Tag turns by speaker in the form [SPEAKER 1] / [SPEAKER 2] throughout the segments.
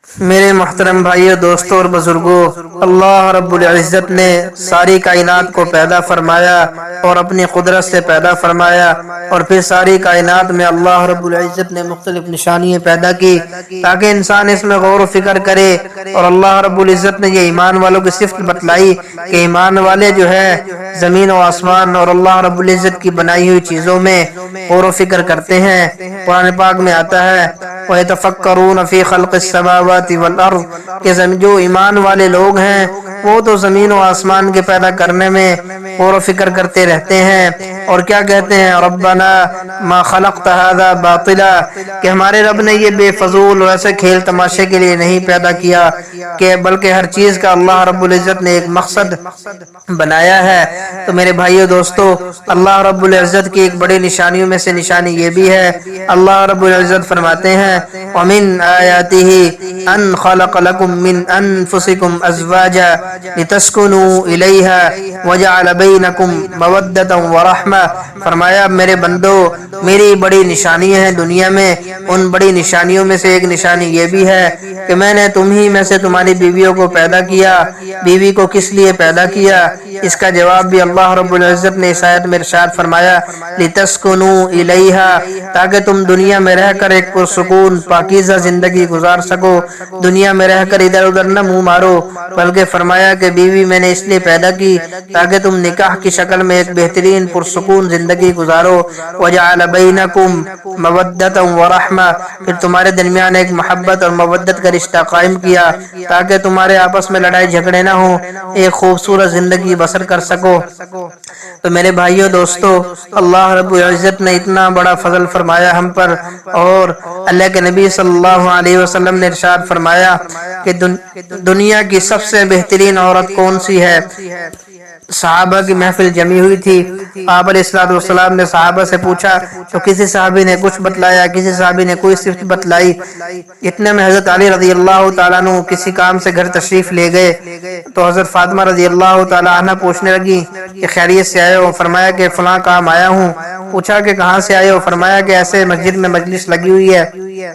[SPEAKER 1] میرے محترم بھائیوں، دوستوں اور بزرگوں، اللہ رب العزت نے ساری کائنات کو پیدا فرمایا اور اپنی قدرت سے پیدا فرمایا، اور پھر ساری کائنات میں اللہ رب العزت نے مختلف نشانیاں پیدا کی تاکہ انسان اس میں غور و فکر کرے۔ اور اللہ رب العزت نے یہ ایمان والوں کی صفت بتلائی کہ ایمان والے جو ہے زمین و آسمان اور اللہ رب العزت کی بنائی ہوئی چیزوں میں غور و فکر کرتے ہیں۔ قرآن پاک میں آتا ہے وَيَتَفَكَّرُونَ فِي خَلْقِ السَّمَاوَاتِ وَالْأَرْضِ، کہ جو ایمان والے لوگ ہیں وہ تو زمین و آسمان کے پیدا کرنے میں غور و فکر کرتے رہتے ہیں، اور کیا کہتے ہیں ربنا ما خلقت هذا باطلا، کہ ہمارے رب نے یہ بے فضول اور ایسے کھیل تماشے کے لیے نہیں پیدا کیا، کہ بلکہ ہر چیز کا اللہ رب العزت نے ایک مقصد بنایا ہے۔ تو میرے بھائیو دوستو، اللہ رب العزت کی ایک بڑی نشانیوں میں سے نشانی یہ بھی ہے، اللہ رب العزت فرماتے ہیں وَمِنْ آيَاتِهِ أَنْ خَلَقَ لَكُم مِّنْ أَنفُسِكُمْ أَزْوَاجًا لِتَسْكُنُوا إِلَيْهَا وَجَعَلَ بَيْنَكُم مَّوَدَّةً وَرَحْمَةً، فرمایا میرے بندو، میری بڑی نشانیاں ہیں دنیا میں، ان بڑی نشانیوں میں سے ایک نشانی یہ بھی ہے کہ میں نے تمہیں میں سے تمہاری بیویوں کو پیدا کیا۔ بیوی کو کس لیے پیدا کیا؟ اس کا جواب بھی اللہ رب العزت نے اس آیت میں ارشاد فرمایا لِتَسْكُنُوا إِلَيْهَا، تاکہ تم دنیا میں رہ کر ایک پرسکون پاکیزہ زندگی گزار سکو، دنیا میں رہ کر ادھر ادھر نہ منہ مارو، بلکہ فرمایا کہ بیوی میں نے اس لیے پیدا کی تاکہ تم نکاح کی شکل میں ایک بہترین پرسکون زندگی گزارو۔ وَجَعَلَ بَيْنَكُم مَّوَدَّةً وَرَحْمَةً، پھر تمہارے درمیان ایک محبت اور مودت کا رشتہ قائم کیا تاکہ تمہارے آپس میں لڑائی جھگڑے نہ ہوں، ایک خوبصورت زندگی بسر کر سکو۔ تو میرے بھائیوں دوستو، اللہ رب العزت نے اتنا بڑا فضل فرمایا ہم پر، اور اللہ کے نبی صلی اللہ علیہ وسلم نے ارشاد فرمایا کہ دنیا کی سب سے بہترین عورت کون سی ہے؟ صحابہ کی محفل جمی ہوئی تھی، آپ علیہ الصلوۃ والسلام نے صحابہ سے پوچھا تو کسی صحابی نے کچھ بتلایا، کسی صحابی نے کوئی صفت بتلائی۔ اتنے میں حضرت علی رضی اللہ تعالیٰ عنہ کسی کام سے گھر تشریف لے گئے تو حضرت فاطمہ رضی اللہ تعالیٰ عنہ پوچھنے لگی کہ خیریت سے آئے ہو؟ فرمایا کہ فلاں کام آیا ہوں۔ پوچھا کہ کہاں سے آئے ہو؟ فرمایا کہ ایسے مسجد میں مجلس لگی ہوئی ہے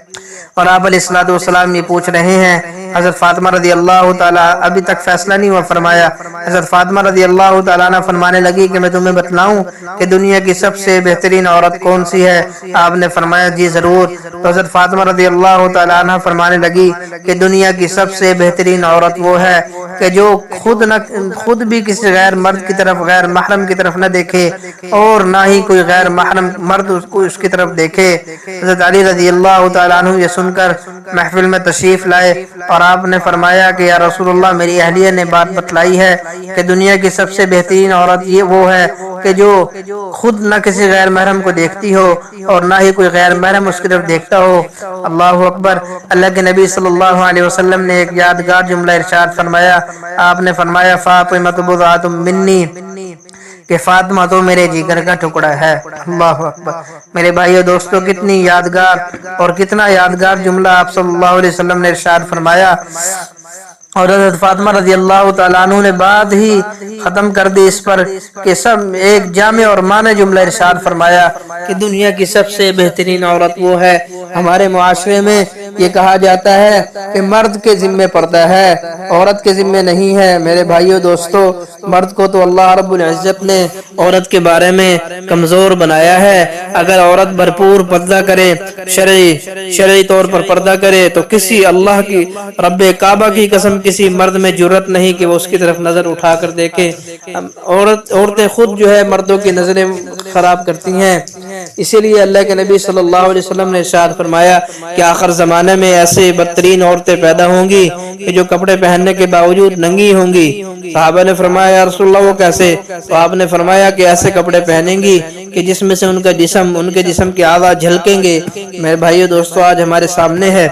[SPEAKER 1] اور آپ علیہ الصلوۃ والسلام یہ پوچھ رہے ہیں۔ حضرت فاطمہ رضی اللہ تعالیٰ ابھی تک فیصلہ نہیں ہوا، فرمایا حضرت فاطمہ رضی اللہ تعالیٰ عنہ فرمانے لگی کہ میں تمہیں بتلاؤں کہ دنیا کی سب سے بہترین عورت کون سی ہے؟ آپ نے فرمایا جی ضرور۔ تو حضرت فاطمہ رضی اللہ تعالیٰ عنہ فرمانے لگی کہ دنیا کی سب سے بہترین عورت وہ ہے کہ جو خود بھی کسی غیر مرد کی طرف، غیر محرم کی طرف نہ دیکھے، اور نہ ہی کوئی غیر محرم مرد اس کی طرف دیکھے۔ حضرت علی رضی اللہ تعالیٰ عنہ یہ سن کر محفل میں تشریف لائے اور آپ نے فرمایا کہ یا رسول اللہ، میری اہلیہ نے بات بتلائی ہے کہ دنیا کی سب سے بہترین عورت یہ وہ ہے کہ جو خود نہ کسی غیر محرم کو دیکھتی ہو اور نہ ہی کوئی غیر محرم اس کی طرف دیکھتا ہو۔ اللہ اکبر۔ اللہ کے نبی صلی اللہ علیہ وسلم نے ایک یادگار جملہ ارشاد فرمایا، آپ نے فرمایا فاطمہ بضعۃ منی، کہ فاطمہ تو میرے جگر کا ٹکڑا ہے۔ اللہ اکبر۔ میرے بھائیو دوستو، کتنی یادگار اور کتنا یادگار جملہ آپ صلی اللہ علیہ وسلم نے ارشاد فرمایا، اور حضرت فاطمہ رضی اللہ تعالیٰ عنہ نے بات ہی ختم کر دی اس پر کہ سب ایک جامع اور معنی جملہ ارشاد فرمایا کہ دنیا کی سب سے بہترین عورت وہ ہے۔ ہمارے معاشرے میں یہ کہا جاتا ہے کہ مرد کے ذمے پردہ ہے، عورت کے ذمے نہیں ہے۔ میرے بھائیو دوستو، مرد کو تو اللہ رب العزت نے عورت کے بارے میں کمزور بنایا ہے۔ اگر عورت بھرپور پردہ کرے، شرعی طور پر پردہ کرے، تو کسی اللہ کی رب کعبہ کی قسم کسی مرد میں جرت نہیں کہ وہ اس کی طرف نظر اٹھا کر دیکھے۔ عورتیں خود جو ہے مردوں کی نظریں خراب کرتی ہیں، اسی لیے اللہ کے نبی صلی اللہ علیہ وسلم نے ارشاد فرمایا کہ آخر زمانے میں ایسے بدترین عورتیں پیدا ہوں گی کہ جو کپڑے پہننے کے باوجود ننگی ہوں گی۔ صحابہ نے فرمایا یا رسول اللہ وہ کیسے؟ تو آپ نے فرمایا کہ ایسے کپڑے پہنیں گی کہ جس میں سے ان کے جسم کے اعضاء جھلکیں گے۔ میرے بھائیو دوستو، آج ہمارے سامنے ہے،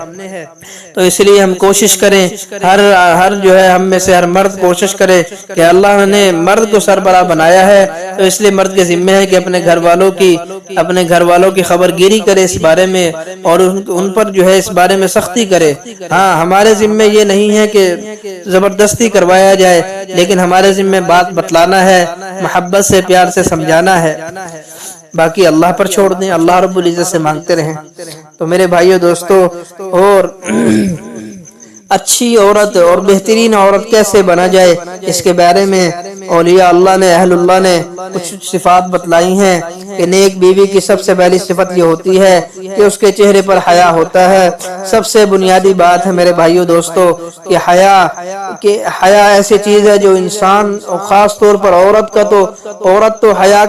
[SPEAKER 1] تو اس لیے ہم کوشش کریں، ہر جو ہے ہم میں سے ہر مرد کوشش کرے کہ اللہ نے مرد کو سربراہ بنایا ہے، تو اس لیے مرد کے ذمہ ہے کہ اپنے گھر والوں کی خبر گیری کرے اس بارے میں، اور ان پر جو ہے اس بارے میں سختی کرے۔ ہاں، ہمارے ذمہ یہ نہیں ہے کہ زبردستی کروایا جائے، لیکن ہمارے ذمہ بات بتلانا ہے، محبت سے پیار سے سمجھانا ہے، باقی اللہ پر چھوڑ دیں، اللہ رب العزت سے مانگتے رہیں۔ تو میرے بھائیو دوستو، اور اچھی عورت اور بہترین عورت کیسے بنا جائے، اس کے بارے میں اولیاء اللہ نے، اہل اللہ نے کچھ صفات بتلائی ہیں کہ نیک بیوی کی سب سے پہلی صفت یہ ہوتی ہے کہ اس کے چہرے پر حیا ہوتا ہے۔ سب سے بنیادی بات ہے میرے بھائیو دوستو کہ حیا ایسی چیز ہے جو انسان، اور خاص طور پر عورت کا، تو عورت تو حیا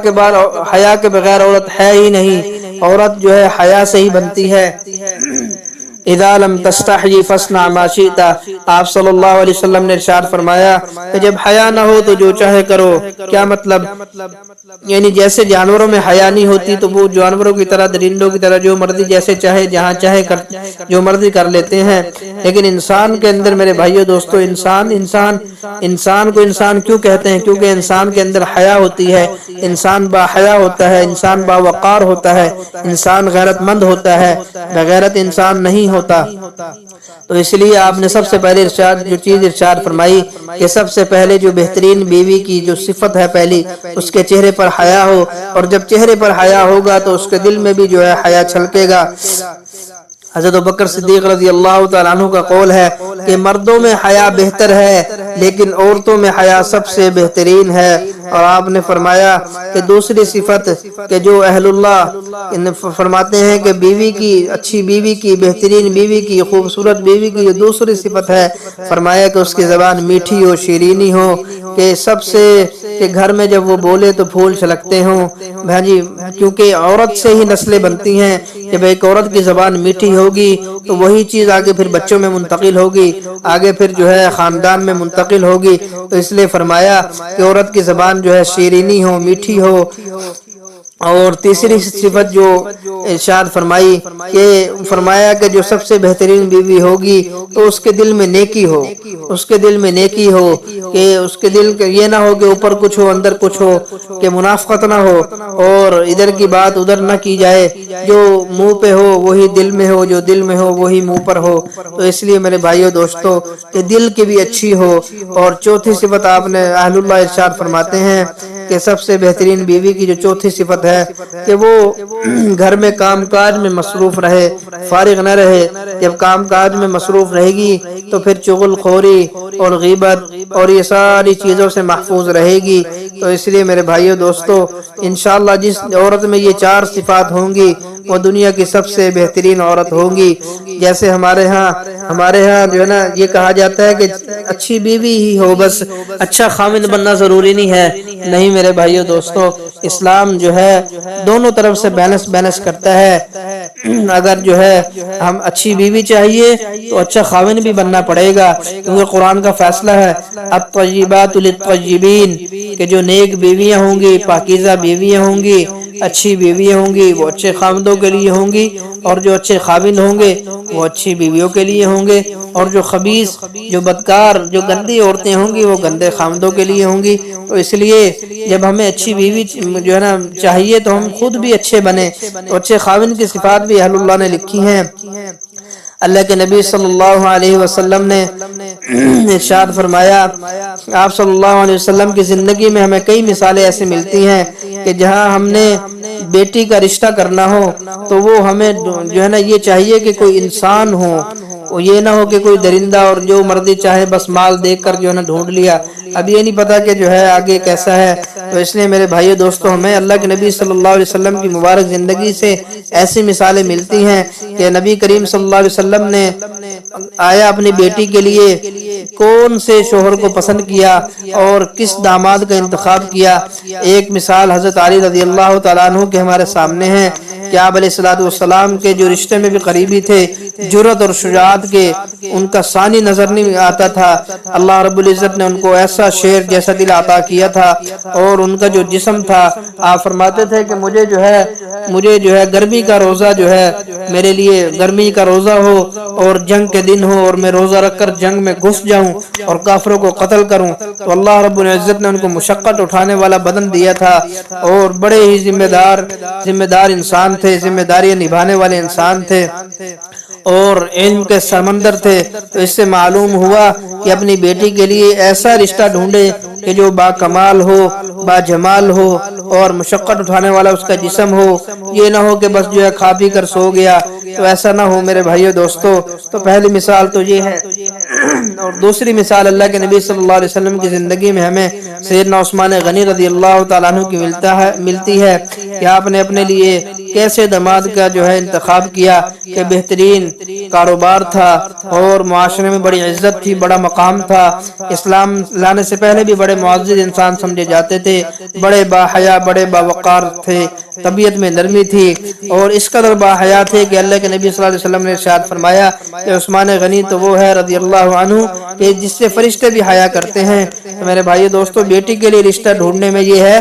[SPEAKER 1] کے بغیر عورت ہے ہی نہیں۔ عورت جو ہے حیا سے ہی بنتی ہے۔ اذا لم تستحی فاصنع ما شئت، آپ صلی اللہ علیہ وسلم نے ارشاد فرمایا کہ جب حیا نہ ہو تو جو چاہے کرو۔ کیا مطلب؟ یعنی جیسے جانوروں میں حیا نہیں ہوتی تو وہ جانوروں کی طرح، درندوں کی طرح جو مرضی جیسے چاہے جہاں چاہے جو مرضی کر لیتے ہیں، لیکن انسان کے اندر میرے بھائیو دوستو، انسان کو انسان کیوں کہتے ہیں؟ کیونکہ انسان کے اندر حیا ہوتی ہے، انسان با حیا ہوتا ہے، انسان با وقار ہوتا ہے، انسان غیرت مند ہوتا ہے، بغیرت انسان نہیں ہوتا۔ تو اس لیے آپ نے سب سے پہلے ارشاد فرمائی کہ سب سے پہلے جو بہترین بیوی کی جو صفت ہے پہلی، اس کے چہرے پر حیا ہو، اور جب چہرے پر حیا ہوگا تو اس کے دل میں بھی جو ہے حیا چھلکے گا۔ حضرت ابوبکر صدیق رضی اللہ تعالیٰ عنہ کا قول ہے کہ مردوں میں حیا بہتر ہے لیکن عورتوں میں حیا سب سے بہترین ہے۔ اور آپ نے فرمایا کہ دوسری صفت کہ جو اہل اللہ فرماتے ہیں کہ بیوی کی، اچھی بیوی کی، بہترین بیوی کی، خوبصورت بیوی کی جو دوسری صفت ہے، فرمایا کہ اس کی زبان میٹھی ہو، شیرینی ہو، کہ کہ گھر میں جب وہ بولے تو پھول چھلکتے ہوں۔ بھائی کیونکہ عورت سے ہی نسلیں بنتی ہیں، جب ایک عورت کی زبان میٹھی ہوگی تو وہی چیز آگے پھر بچوں میں منتقل ہوگی، آگے پھر جو ہے خاندان میں منتقل ہوگی۔ تو اس لیے فرمایا کہ عورت کی زبان جو ہے شیرینی ہو، میٹھی ہو۔ اور تیسری صفت جو ارشاد فرمایا کہ جو سب سے بہترین بیوی ہوگی تو اس کے دل میں نیکی ہو، اس کے دل میں نیکی ہو، کہ اس کے دل یہ نہ ہو کہ اوپر کچھ ہو اندر کچھ ہو، کہ منافقت نہ ہو اور ادھر کی بات ادھر نہ کی جائے، جو منہ پہ ہو وہی دل میں ہو، جو دل میں ہو وہی منہ پر ہو۔ تو اس لیے میرے بھائیو دوستو کہ دل کی بھی اچھی ہو۔ اور چوتھی صفت آپ نے اہل اللہ ارشاد فرماتے ہیں کہ سب سے بہترین بیوی کی جو چوتھی صفت ہے کہ وہ گھر میں کام کاج میں مصروف رہے، فارغ نہ رہے۔ جب کام کاج میں مصروف رہے گی تو پھر چغل خوری اور غیبت اور یہ ساری چیزوں سے محفوظ رہے گی۔ تو اس لیے میرے بھائیو دوستو انشاءاللہ جس عورت میں یہ چار صفات ہوں گی وہ دنیا کی سب سے بہترین عورت ہوگی۔ جیسے ہمارے ہاں جو ہے نا یہ کہا جاتا ہے کہ اچھی بیوی ہی ہو، بس اچھا خاوند بننا ضروری نہیں ہے۔ نہیں میرے بھائیو دوستو، اسلام جو ہے دونوں طرف سے بیلنس کرتا ہے۔ اگر جو ہے ہم اچھی بیوی چاہیے تو اچھا خاوند بھی بننا پڑے گا، کیونکہ قرآن کا فیصلہ ہے الطیبات للطیبین کہ جو نیک بیویاں ہوں گی، پاکیزہ بیویاں ہوں گی، اچھی بیویاں ہوں گی وہ اچھے خاوندوں کے لیے ہوں گی، اور جو اچھے خاوند ہوں گے وہ اچھی بیویوں کے لیے ہوں گے، اور جو خبیث، جو بدکار، جو گندی عورتیں ہوں گی وہ گندے خاوندوں کے لیے ہوں گی۔ تو اس لیے جب ہمیں اچھی بیوی جو ہے نا چاہیے تو ہم خود بھی اچھے بنیں۔ تو اچھے خاوند کی صفات بھی اہل اللہ نے لکھی ہیں۔ اللہ کے نبی صلی اللہ علیہ وسلم نے ارشاد فرمایا، آپ صلی اللہ علیہ وسلم کی زندگی میں ہمیں کئی مثالیں ایسے ملتی ہیں کہ جہاں ہم نے بیٹی کا رشتہ کرنا ہو تو وہ ہمیں جو ہے نا یہ چاہیے کہ کوئی انسان ہو، یہ نہ ہو کہ کوئی درندہ اور جو مرضی چاہے بس مال دیکھ کر جو ہے نا ڈھونڈ لیا۔ اب یہ نہیں پتا کہ جو ہے آگے کیسا ہے۔ تو اس لیے میرے بھائیو دوستو ہمیں اللہ کے نبی صلی اللہ علیہ وسلم کی مبارک زندگی سے ایسی مثالیں ملتی ہیں کہ نبی کریم صلی اللہ علیہ وسلم نے آیا اپنی بیٹی کے لیے کون سے شوہر کو پسند کیا اور کس داماد کا انتخاب کیا۔ ایک مثال حضرت علی رضی اللہ تعالیٰ عنہ کے ہمارے سامنے ہے کہ آپ علیہ الصلوۃ والسلام کے جو رشتے میں بھی قریبی تھے، جرأت اور شجاعت کے، ان کا ثانی نظر نہیں آتا تھا۔ اللہ رب العزت نے ان کو ایسا شیر جیسا دل عطا کیا تھا، اور ان کا جو جسم تھا، آپ فرماتے تھے کہ مجھے جو ہے گرمی کا روزہ جو ہے میرے لیے گرمی کا روزہ ہو اور جنگ کے دن ہو اور میں روزہ رکھ کر جنگ میں گھس جاؤں اور کافروں کو قتل کروں، تو اللہ رب العزت نے ان کو مشقت اٹھانے والا بدن دیا تھا، اور بڑے ہی ذمہ دار انسان تھے، ذمہ داریاں نبھانے والے انسان تھے، اور علم کے سمندر تھے۔ تو اس سے معلوم ہوا کہ اپنی بیٹی کے لیے ایسا رشتہ ڈھونڈے کہ جو با کمال ہو، با جمال ہو، اور مشقت اٹھانے والا اس کا جسم ہو۔ یہ نہ ہو کہ بس جو ہے کھا پی کر سو گیا، تو ایسا نہ ہو میرے بھائیو دوستو۔ تو پہلی مثال تو یہ ہے، اور دوسری مثال اللہ کے نبی صلی اللہ علیہ وسلم کی زندگی میں ہمیں سیدنا عثمان غنی رضی اللہ تعالیٰ عنہ کی ملتی ہے کہ آپ نے اپنے لیے کیسے داماد کا جو ہے انتخاب کیا، کہ بہترین کاروبار تھا اور معاشرے میں بڑی عزت تھی، بڑا مقام تھا، اسلام لانے سے پہلے بھی بڑے معزز انسان سمجھے جاتے تھے، بڑے باحیا بڑے باوقار تھے، طبیعت میں نرمی تھی، اور اس قدر باحیا تھے کہ اللہ کے نبی صلی اللہ علیہ وسلم نے ارشاد فرمایا کہ عثمان غنی تو وہ ہے رضی اللہ عنہ کہ جس سے فرشتے بھی حیا کرتے ہیں۔ تو میرے بھائی دوستو، بیٹی کے لیے رشتہ ڈھونڈنے میں یہ ہے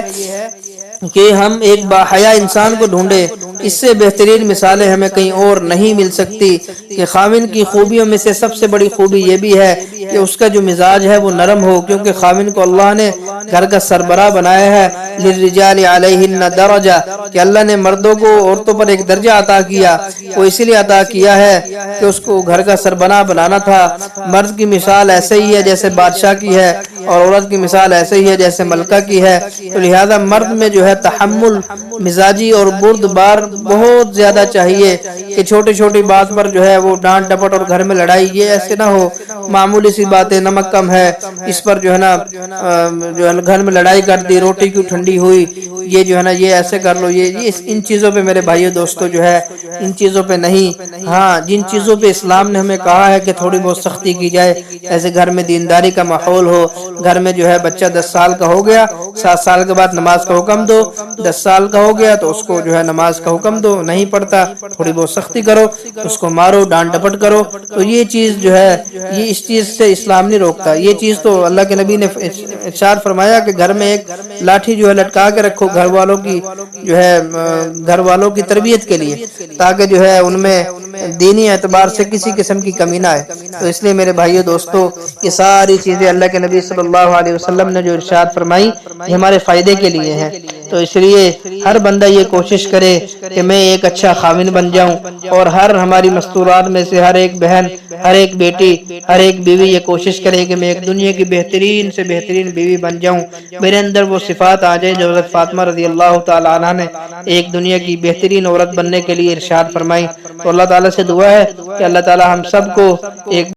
[SPEAKER 1] کہ ہم ایک باحیا انسان کو ڈھونڈے، اس سے بہترین مثالیں ہمیں کہیں اور نہیں مل سکتی کہ خاوند کی خوبیوں میں سے سب سے بڑی خوبی یہ بھی ہے کہ اس کا جو مزاج ہے وہ نرم ہو، کیونکہ خاوند کو اللہ نے گھر کا سربراہ بنایا ہے۔ للرجال علیہن درجہ، کہ اللہ نے مردوں کو عورتوں پر ایک درجہ عطا کیا، وہ اسی لیے عطا کیا ہے کہ اس کو گھر کا سربراہ بنانا تھا۔ مرد کی مثال ایسے ہی ہے جیسے بادشاہ کی ہے، اور عورت کی مثال ایسے ہی ہے جیسے ملکہ کی ہے۔ تو لہذا مرد میں جو ہے تحمل مزاجی اور بردبار بہت زیادہ چاہیے کہ چھوٹی چھوٹی بات پر جو ہے وہ ڈانٹ ڈپٹ اور گھر میں لڑائی یہ ایسے نہ ہو، معمولی سی باتیں، نمک کم ہے اس پر جو ہے نا جو ہے گھر میں لڑائی کر دی، روٹی کیوں ٹھنڈی ہوئی، یہ جو ہے نا یہ ایسے کر لو، یہ ان چیزوں پہ میرے بھائیو دوستو جو ہے ان چیزوں پہ نہیں۔ ہاں، جن چیزوں پہ اسلام نے ہمیں کہا ہے کہ تھوڑی بہت سختی کی جائے، ایسے گھر میں دینداری کا ماحول ہو، گھر میں جو ہے بچہ 10 سال کا ہو گیا 7 سال کے بعد نماز کا حکم دو، 10 سال کا ہو گیا تو اس کو جو ہے نماز کا حکم دو، نہیں پڑھتا تھوڑی بہت سختی کرو، اس کو مارو ڈانٹ ڈپٹ کرو۔ تو یہ چیز جو ہے یہ اس چیز سے اسلام نہیں روکتا، یہ چیز تو اللہ کے نبی نے ارشاد فرمایا کہ گھر میں ایک لاٹھی جو ہے لٹکا کے رکھو گھر والوں کی جو ہے گھر والوں کی تربیت کے لیے، تاکہ جو ہے ان میں دینی اعتبار سے کسی قسم کی کمی نہ آئے۔ تو اس لیے میرے بھائیو دوستو، یہ ساری چیزیں اللہ کے نبی صلی اللہ علیہ وسلم نے جو ارشاد فرمائی یہ ہمارے فائدے کے لیے ہیں۔ تو اس لیے ہر بندہ یہ کوشش کرے کہ میں ایک اچھا خاوند بن جاؤں، اور ہر ہماری مستورات میں سے ہر ایک بہن، ہر ایک بیٹی، ہر ایک بیوی یہ کوشش کرے کہ میں ایک دنیا کی بہترین سے بہترین بیوی بن جاؤں، میرے اندر وہ صفات آ جائیں جو حضرت فاطمہ رضی اللہ تعالی عنہ نے ایک دنیا کی بہترین عورت بننے کے لیے ارشاد فرمائی۔ تو اللہ تعالیٰ سے دعا ہے کہ اللہ تعالیٰ ہم سب کو ایک